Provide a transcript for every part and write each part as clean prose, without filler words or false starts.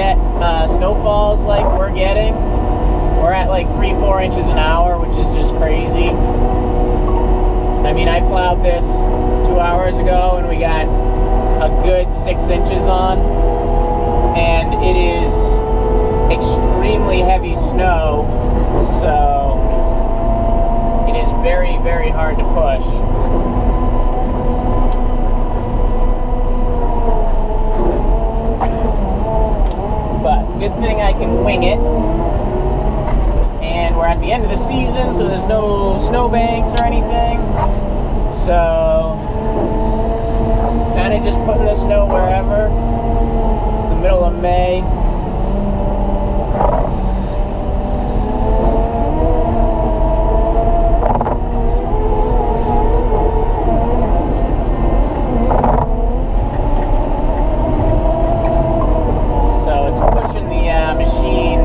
get snowfalls like we're getting. We're at like 3-4 inches an hour, which is just crazy. I mean, I plowed this 2 hours ago and we got a good 6 inches on, and it is extremely heavy snow, so it is very, very hard to push. But good thing I can wing it. And we're at the end of the season, so there's no snowbanks or anything. So, kind of just putting the snow wherever. It's the middle of May. So it's pushing the machine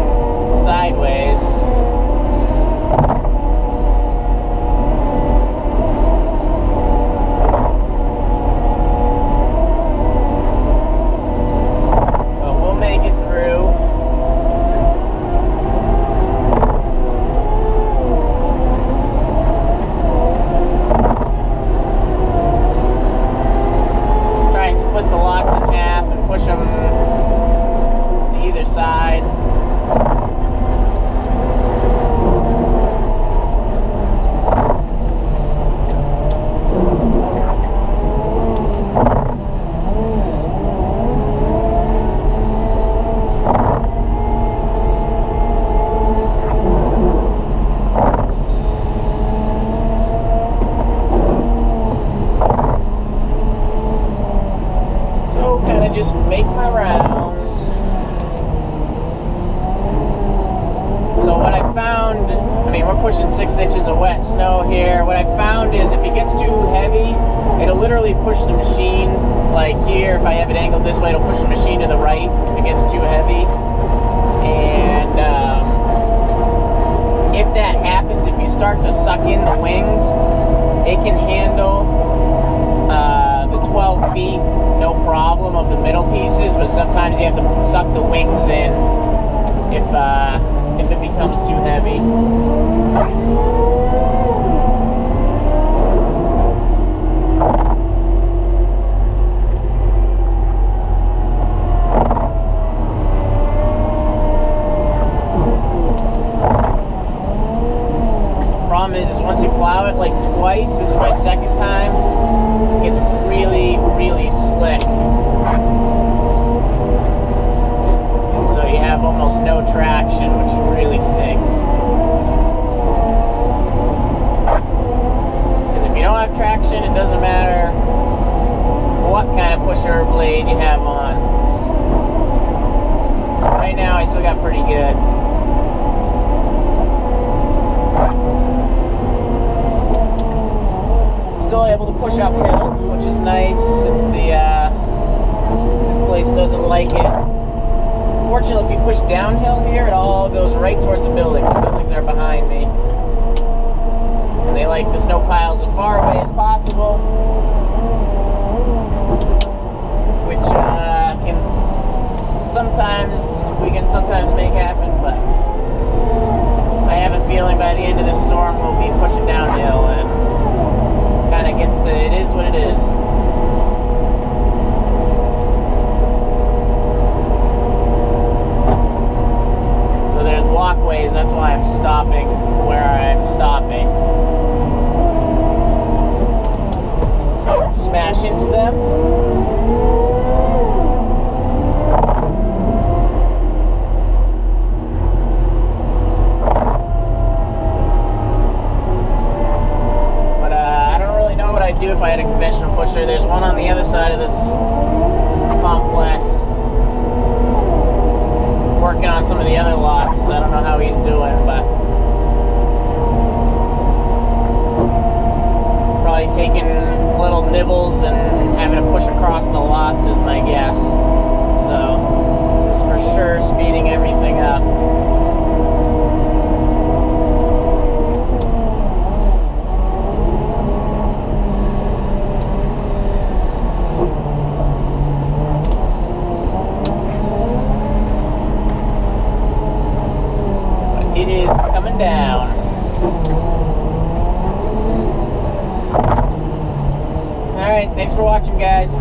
sideways. Just make my rounds. So what I found, I mean, we're pushing 6 inches of wet snow here. What I found is if it gets too heavy, it'll literally push the machine, like here, if I have it angled this way, it'll push the machine to the right if it gets too heavy. And if that happens, if you start to suck in the wings, it can handle the 12 feet, no problem, of the middle pieces, but sometimes you have to suck the wings in if it becomes too heavy. Problem is once you plow it like twice, this is my second time, it gets really, really slick. So you have almost no traction, which really stinks. Because if you don't have traction, it doesn't matter what kind of pusher blade you have on. So right now I still got pretty good. Still able to push uphill, which is nice since this place doesn't like it. Fortunately, if you push downhill here, it all goes right towards the buildings. The buildings are behind me. And they like the snow piles as far away as possible, which we can sometimes make happen, but I have a feeling by the end of this storm we'll be pushing downhill, and kind of gets to, it is what it is. So there's walkways, that's why I'm stopping where I'm stopping. So smash into them. Do if I had a conventional pusher. There's one on the other side of this complex working on some of the other lots. I don't know how he's doing, but probably taking little nibbles and having to push across the lots is my guess. So this is for sure speeding everything up. It is coming down. All right, thanks for watching, guys.